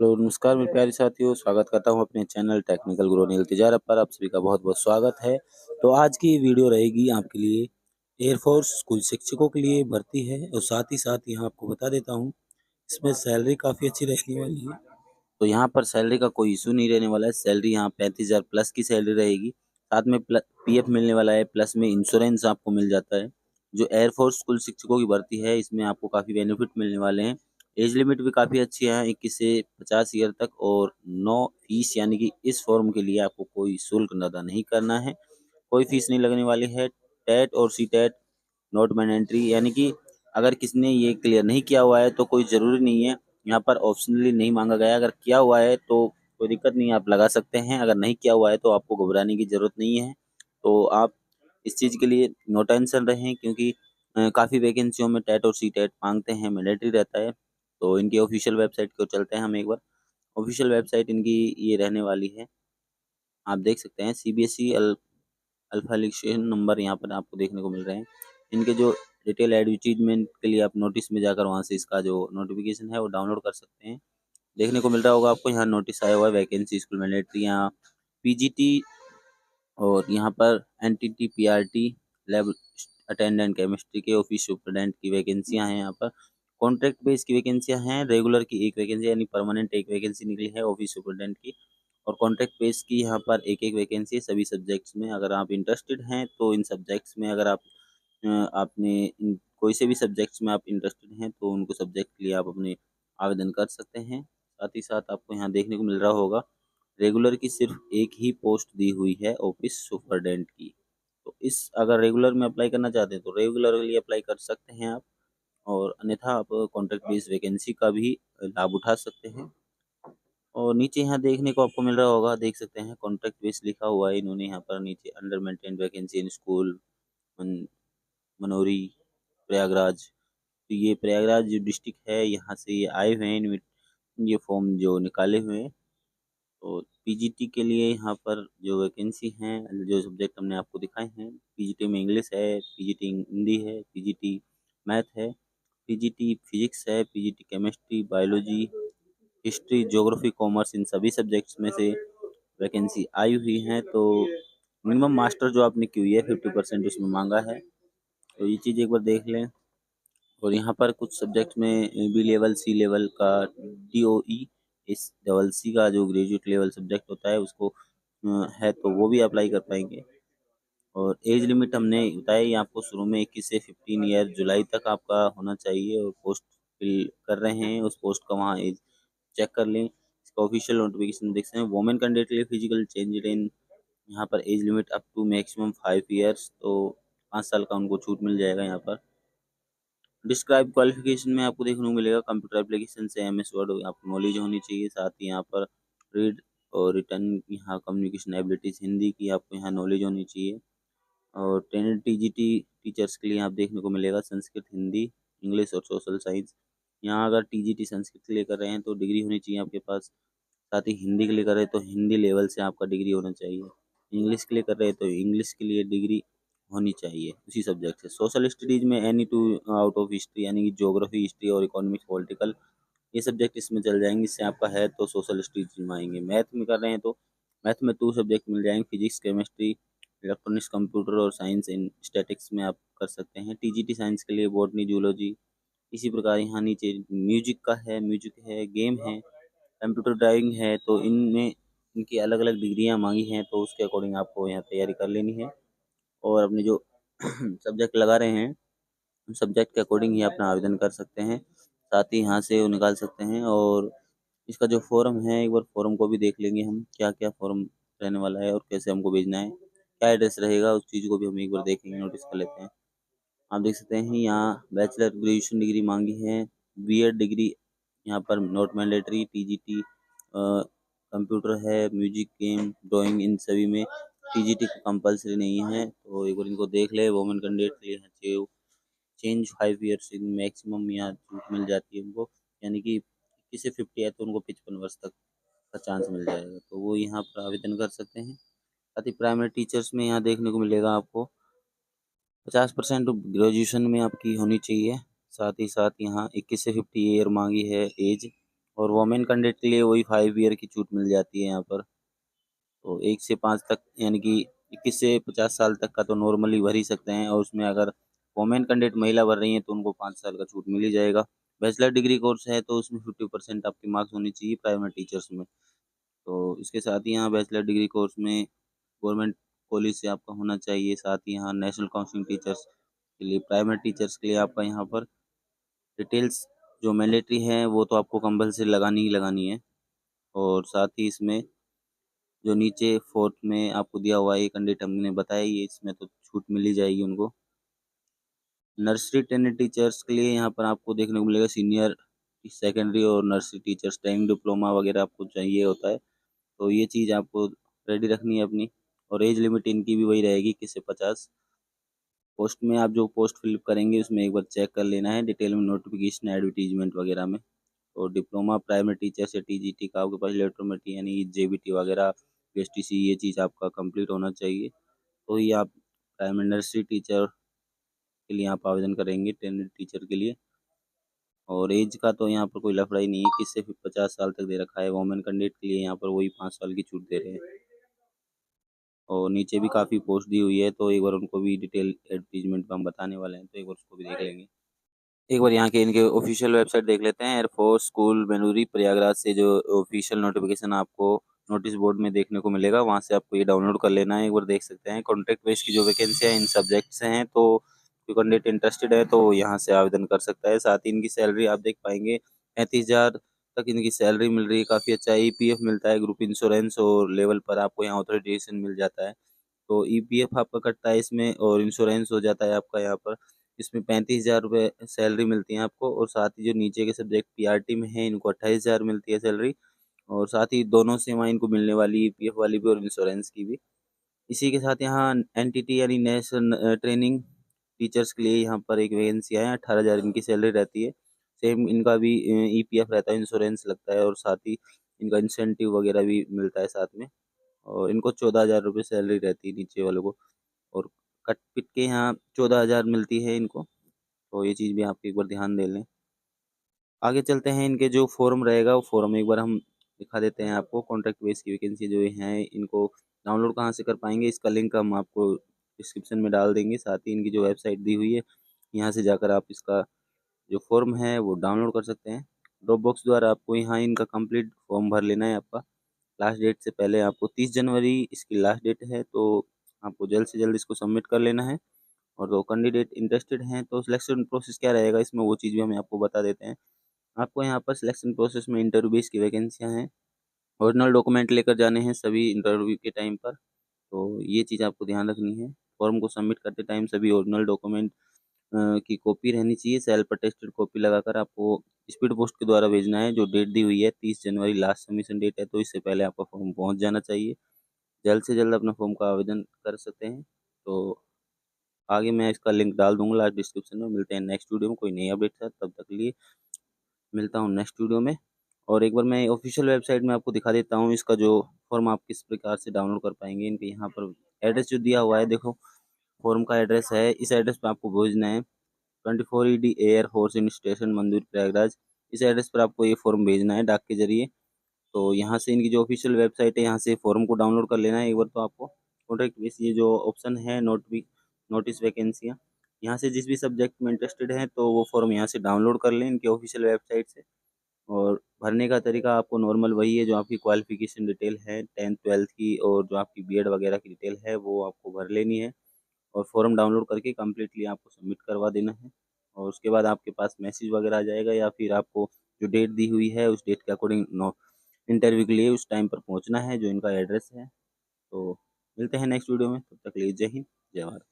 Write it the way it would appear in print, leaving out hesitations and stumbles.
Hello नमस्कार मेरे प्यारे साथियों, स्वागत करता हूं अपने चैनल टेक्निकल गुरु अनिल तिजारत पर। आप सभी का बहुत बहुत स्वागत है। तो आज की वीडियो रहेगी आपके लिए एयरफोर्स स्कूल शिक्षकों के लिए भर्ती है, और साथ ही साथ यहाँ आपको बता देता हूँ इसमें सैलरी काफ़ी अच्छी रहने वाली है। तो यहाँ पर सैलरी का कोई इशू नहीं रहने वाला है। सैलरी यहाँ 35,000 प्लस की सैलरी रहेगी। साथ में पीएफ मिलने वाला है, प्लस में इंश्योरेंस आपको मिल जाता है। जो एयरफोर्स स्कूल शिक्षकों की भर्ती है इसमें आपको काफ़ी बेनिफिट मिलने वाले हैं। एज लिमिट भी काफ़ी अच्छी है, 21 से 50 ईयर तक, और नो फीस, यानी कि इस फॉर्म के लिए आपको कोई शुल्क अदा नहीं करना है, कोई फीस नहीं लगने वाली है। टेट और सी टेट नॉट मैंडेटरी, यानी कि अगर किसी ने ये क्लियर नहीं किया हुआ है तो कोई ज़रूरी नहीं है, यहाँ पर ऑप्शनली नहीं मांगा गया है। अगर किया हुआ है तो कोई दिक्कत नहीं है, आप लगा सकते हैं। अगर नहीं किया हुआ है तो आपको घबराने की ज़रूरत नहीं है। तो आप इस चीज़ के लिए नो टेंशन रहें, क्योंकि काफ़ी वैकेंसियों में टेट और सी टेट मांगते हैं, मैंडेटरी रहता है। तो इनकी ऑफिशियल वेबसाइट को चलते हैं हम एक बार। ऑफिशियल वेबसाइट इनकी ये रहने वाली है, आप देख सकते हैं। सीबीएसई अल्फालिकेशन नंबर यहाँ पर आपको देखने को मिल रहे हैं। इनके जो डिटेल एडवर्टीजमेंट के लिए आप नोटिस में जाकर वहाँ से इसका जो नोटिफिकेशन है वो डाउनलोड कर सकते हैं। देखने को मिल रहा होगा आपको, यहाँ नोटिस आया हुआ है वैकेंसी स्कूल मैंडेटरी, यहाँ पीजीटी, और यहाँ पर NTT PRT lab attendant chemistry के ऑफिस सुपरडेंट की वैकेंसियाँ हैं। यहाँ पर कॉन्ट्रैक्ट बेस की वैकेंसियाँ हैं, रेगुलर की एक वैकेंसी यानी परमानेंट एक वैकेंसी निकली है ऑफिस सुपरडेंट की, और कॉन्ट्रैक्ट बेस की यहाँ पर एक एक वैकेंसी है सभी सब्जेक्ट्स में। अगर आप इंटरेस्टेड हैं तो इन सब्जेक्ट्स में, अगर आप कोई से भी सब्जेक्ट्स में आप इंटरेस्टेड हैं तो उनको सब्जेक्ट के लिए आप अपने आवेदन कर सकते हैं। साथ ही साथ आपको यहाँ देखने को मिल रहा होगा रेगुलर की सिर्फ एक ही पोस्ट दी हुई है ऑफिस सुपरडेंट की। तो इस अगर रेगुलर में अप्लाई करना चाहते हैं तो रेगुलर के लिए अप्लाई कर सकते हैं आप, और अन्यथा आप कॉन्ट्रैक्ट बेस्ड वैकेंसी का भी लाभ उठा सकते हैं। और नीचे यहाँ देखने को आपको मिल रहा होगा, देख सकते हैं कॉन्ट्रैक्ट बेस लिखा हुआ है इन्होंने यहाँ पर नीचे, under maintain vacancy in school Manori Prayagraj. तो ये प्रयागराज जो डिस्ट्रिक्ट है यहाँ से ये आए हुए हैं, ये फॉर्म जो निकाले हुए हैं। तो पीजीटी के लिए यहाँ पर जो वैकेंसी हैं, जो सब्जेक्ट हमने आपको दिखाए हैं, पीजीटी में इंग्लिश है, पीजीटी हिंदी है, पीजीटी मैथ है, पीजीटी फिजिक्स है, PGT chemistry, biology, history, geography, commerce, इन सभी सब्जेक्ट्स में से वैकेंसी आई हुई हैं। तो मिनिमम मास्टर जो आपने की हुई है 50% उसमें मांगा है, तो ये चीज़ एक बार देख लें। और यहाँ पर कुछ सब्जेक्ट में बी लेवल, सी लेवल का, डीओई, इस डबल सी का जो ग्रेजुएट लेवल सब्जेक्ट होता है उसको है, तो वो भी अप्लाई कर पाएंगे। और एज लिमिट हमने बताया ही आपको शुरू में, 21 से 15 ईयर जुलाई तक आपका होना चाहिए, और पोस्ट फिल कर रहे हैं उस पोस्ट का वहाँ एज चेक कर लें। इसका ऑफिशियल नोटिफिकेशन देख सकते हैं। वोमेन कैंडिडेट के लिए फिजिकल चेंज इन, यहाँ पर age limit up to maximum 5 years, तो 5 साल का उनको छूट मिल जाएगा। यहाँ पर डिस्क्राइब क्वालिफिकेशन में आपको देखने को मिलेगा कंप्यूटर एप्लीकेशन से एमएस वर्ड आपको नॉलेज होनी चाहिए। साथ ही यहाँ पर रीड और रिटर्न, यहाँ कम्युनिकेशन एबिलिटीज हिंदी की आपको यहाँ नॉलेज होनी चाहिए। और ट्रेनर टीजीटी टीचर्स के लिए आप देखने को मिलेगा संस्कृत, हिंदी, इंग्लिश और सोशल साइंस। यहाँ अगर टीजीटी संस्कृत के लिए कर रहे हैं तो डिग्री होनी चाहिए आपके पास। साथ ही हिंदी के लिए कर रहे हैं तो हिंदी लेवल से आपका डिग्री होना चाहिए। इंग्लिश के लिए कर रहे हैं तो इंग्लिश के लिए डिग्री होनी चाहिए उसी सब्जेक्ट से। सोशल स्टडीज़ में any two out of history, यानी कि ज्योग्राफी, हिस्ट्री और इकोनॉमिक्स, पॉलिटिकल, ये सब्जेक्ट इसमें चल जाएंगे। इससे आपका है तो सोशल स्टडीज में आएंगे। मैथ में कर रहे हैं तो मैथ में 2 सब्जेक्ट मिल जाएंगे, फिजिक्स, केमिस्ट्री, इलेक्ट्रॉनिक्स, कंप्यूटर और साइंस इन स्टैटिक्स में आप कर सकते हैं। टीजीटी साइंस के लिए बॉटनी, जूलॉजी। इसी प्रकार यहाँ नीचे म्यूजिक का है, म्यूजिक है, गेम है, कंप्यूटर ड्राइविंग है। तो इनमें इनकी अलग अलग डिग्रियाँ मांगी हैं, तो उसके अकॉर्डिंग आपको यहाँ तैयारी कर लेनी है। और अपने जो सब्जेक्ट लगा रहे हैं उन सब्जेक्ट के अकॉर्डिंग ही अपना आवेदन कर सकते हैं। साथ ही यहाँ से वो निकाल सकते हैं। और इसका जो फॉर्म है, एक बार फॉर्म को भी देख लेंगे हम, क्या क्या फॉर्म रहने वाला है और कैसे हमको भेजना है, क्या एड्रेस रहेगा, उस चीज़ को भी हम एक बार देखेंगे, नोटिस कर लेते हैं। आप देख सकते हैं यहाँ बैचलर ग्रेजुएशन डिग्री मांगी है, बीएड डिग्री यहाँ पर नॉट मैंडेटरी, टीजीटी कंप्यूटर है, म्यूजिक, गेम, ड्राइंग, इन सभी में टीजीटी कंपलसरी नहीं है। तो एक बार इनको देख ले। वुमेन कैंडिडेट के लिए है चेंज 5 ईयर्स इन मैक्सिमम, यहाँ छूट मिल जाती है उनको, यानी कि 21 से 50 है तो उनको 55 वर्ष तक का चांस मिल जाएगा, तो वो यहाँ पर आवेदन कर सकते हैं। साथ ही प्राइमरी टीचर्स में यहाँ देखने को मिलेगा आपको 50% ग्रेजुएशन में आपकी होनी चाहिए। साथ ही साथ यहाँ 21 से 50 ईयर मांगी है एज, और वोमेन कैंडिडेट के लिए वही 5 ईयर की छूट मिल जाती है यहाँ पर। तो 1 से 5 तक यानी कि 21 से 50 साल तक का तो नॉर्मली भर ही सकते हैं, और उसमें अगर वोमेन कैंडिडेट महिला भर रही हैं तो उनको 5 साल का छूट मिल ही जाएगा। बैचलर डिग्री कोर्स है तो उसमें 50% आपके मार्क्स होनी चाहिए प्राइमरी टीचर्स में। तो इसके साथ ही यहाँ बैचलर डिग्री कोर्स में गवर्नमेंट कॉलेज से आपका होना चाहिए। साथ ही यहाँ नेशनल काउंसलिंग टीचर्स के लिए, प्राइमरी टीचर्स के लिए आपका यहाँ पर डिटेल्स जो मैंडेटरी है वो तो आपको कंपल्सरी लगानी ही लगानी है। और साथ ही इसमें जो नीचे फोर्थ में आपको दिया हुआ है ये कैंडिडेट हमने बताया, ये इसमें तो छूट मिल ही जाएगी उनको। नर्सरी ट्रेनिंग टीचर्स के लिए यहाँ पर आपको देखने को मिलेगा सीनियर सेकेंडरी और नर्सरी टीचर्स ट्रेनिंग डिप्लोमा वगैरह आपको चाहिए होता है। तो ये चीज़ आपको रेडी रखनी है अपनी। और एज लिमिट इनकी भी वही रहेगी 21 से 50। पोस्ट में आप जो पोस्ट फिलअप करेंगे उसमें एक बार चेक कर लेना है डिटेल में, नोटिफिकेशन एडवर्टीजमेंट वगैरह में। और डिप्लोमा प्राइमरी टीचर या टीजीटी का आपके पास लेटर में यानी जेबीटी वगैरह, पीएसटीसी, ये चीज़ आपका कंप्लीट होना चाहिए। तो ये आप प्राइमरी नर्सरी टीचर के लिए आप आवेदन करेंगे, ट्रेनिंग टीचर के लिए। और एज का तो यहाँ पर कोई लफड़ा ही नहीं है, 21 से 50 साल तक दे रखा है। वोमेन कैंडिडेट के लिए यहाँ पर वही 5 साल की छूट दे रहे हैं। और नीचे भी काफ़ी पोस्ट दी हुई है, तो एक बार उनको भी डिटेल एडवर्टीजमेंट में हम बताने वाले हैं, तो एक बार उसको भी देख लेंगे। एक बार यहाँ के इनके ऑफिशियल वेबसाइट देख लेते हैं। एयरफोर्स स्कूल बेलूरी प्रयागराज से जो ऑफिशियल नोटिफिकेशन आपको नोटिस बोर्ड में देखने को मिलेगा, वहाँ से आपको ये डाउनलोड कर लेना है। एक बार देख सकते हैं कॉन्ट्रैक्ट बेस की जो वैकेंसी है इन सब्जेक्ट से हैं, तो कोई कैंडिडेट इंटरेस्टेड है तो यहाँ से आवेदन कर सकता है। साथ ही इनकी सैलरी आप देख पाएंगे 35,000 तक इनकी सैलरी मिल रही है। काफ़ी अच्छा ईपीएफ मिलता है, ग्रुप इंश्योरेंस, और लेवल पर आपको यहाँ ऑथराइजेशन मिल जाता है। तो ईपीएफ आपका कटता है इसमें, और इंश्योरेंस हो जाता है आपका यहाँ पर। इसमें 35,000 रुपये सैलरी मिलती है आपको। और साथ ही जो नीचे के सब्जेक्ट पीआरटी में है इनको 28,000 मिलती है सैलरी। और साथ ही दोनों सेवाएं इनको मिलने वाली, ईपीएफ वाली भी और इंश्योरेंस की भी। इसी के साथ यहाँ एनटीटी यानी नेशनल ट्रेनिंग टीचर्स के लिए यहाँ पर एक वैकेंसी है, 18,000 इनकी सैलरी रहती है। सेम इनका भी ईपीएफ रहता है, इंश्योरेंस लगता है, और साथ ही इनका इंसेंटिव वगैरह भी मिलता है साथ में। और इनको 14,000 रुपये सैलरी रहती है नीचे वालों को। और कट पिट के यहाँ 14,000 मिलती है इनको। तो ये चीज़ भी आप एक बार ध्यान दे लें। आगे चलते हैं, इनके जो फॉर्म रहेगा वो फॉर्म एक बार हम दिखा देते हैं आपको। कॉन्ट्रैक्ट बेस की वैकेंसी जो हैं इनको डाउनलोड कहाँ से कर पाएंगे, इसका लिंक हम आपको डिस्क्रिप्शन में डाल देंगे। साथ ही इनकी जो वेबसाइट दी हुई है यहाँ से जाकर आप इसका जो फॉर्म है वो डाउनलोड कर सकते हैं। ड्रॉप बॉक्स द्वारा आपको यहाँ इनका कंप्लीट फॉर्म भर लेना है। आपका लास्ट डेट से पहले आपको 30 जनवरी इसकी लास्ट डेट है, तो आपको जल्द से जल्द इसको सबमिट कर लेना है। और जो कैंडिडेट इंटरेस्टेड हैं तो सिलेक्शन प्रोसेस क्या रहेगा इसमें, वो चीज़ भी हम आपको बता देते हैं। आपको यहाँ पर सिलेक्शन प्रोसेस में इंटरव्यू बेस की वैकेंसियाँ हैं। ओरिजिनल डॉक्यूमेंट लेकर जाने हैं सभी इंटरव्यू के टाइम पर। तो ये चीज़ आपको ध्यान रखनी है। फॉर्म को सबमिट करते टाइम सभी ओरिजिनल डॉक्यूमेंट की कॉपी रहनी चाहिए। सेल्फ अटेस्टेड कॉपी लगाकर आपको स्पीड पोस्ट के द्वारा भेजना है। जो डेट दी हुई है 30 जनवरी लास्ट सबमिशन डेट है, तो इससे पहले आपका फॉर्म पहुँच जाना चाहिए। जल्द से जल्द अपना फॉर्म का आवेदन कर सकते हैं। तो आगे मैं इसका लिंक डाल दूंगा लास्ट डिस्क्रिप्शन में। मिलते हैं नेक्स्ट वीडियो में कोई नई अपडेट के साथ, तब तक के लिए मिलता हूँ नेक्स्ट वीडियो में। और एक बार मैं ऑफिशियल वेबसाइट में आपको दिखा देता हूँ इसका जो फॉर्म आप किस प्रकार से डाउनलोड कर पाएंगे। इनके यहाँ पर एड्रेस जो दिया हुआ है देखो, फॉर्म का एड्रेस है, इस एड्रेस पे आपको भेजना है। 24 ED air force in station मंदिर प्रयागराज, इस एड्रेस पर आपको ये फॉर्म भेजना है डाक के जरिए। तो यहाँ से इनकी जो ऑफिशियल वेबसाइट है यहाँ से फॉर्म को डाउनलोड कर लेना है एक बार। तो आपको कॉन्ट्रैक्ट बेस ये जो ऑप्शन है नोटिस वैकेंसियाँ, यहाँ से जिस भी सब्जेक्ट में इंटरेस्टेड हैं तो वो फॉर्म यहाँ से डाउनलोड कर लें इनकी ऑफिशियल वेबसाइट से। और भरने का तरीका आपको नॉर्मल वही है, जो आपकी क्वालिफिकेशन डिटेल है 10th 12th की, और जो आपकी बीएड वगैरह की डिटेल है वो आपको भर लेनी है। और फॉर्म डाउनलोड करके कम्प्लीटली आपको सबमिट करवा देना है। और उसके बाद आपके पास मैसेज वगैरह आ जाएगा, या फिर आपको जो डेट दी हुई है उस डेट के अकॉर्डिंग इंटरव्यू के लिए उस टाइम पर पहुंचना है, जो इनका एड्रेस है। तो मिलते हैं नेक्स्ट वीडियो में, तब तक के लिए जय हिंद, जय भारत।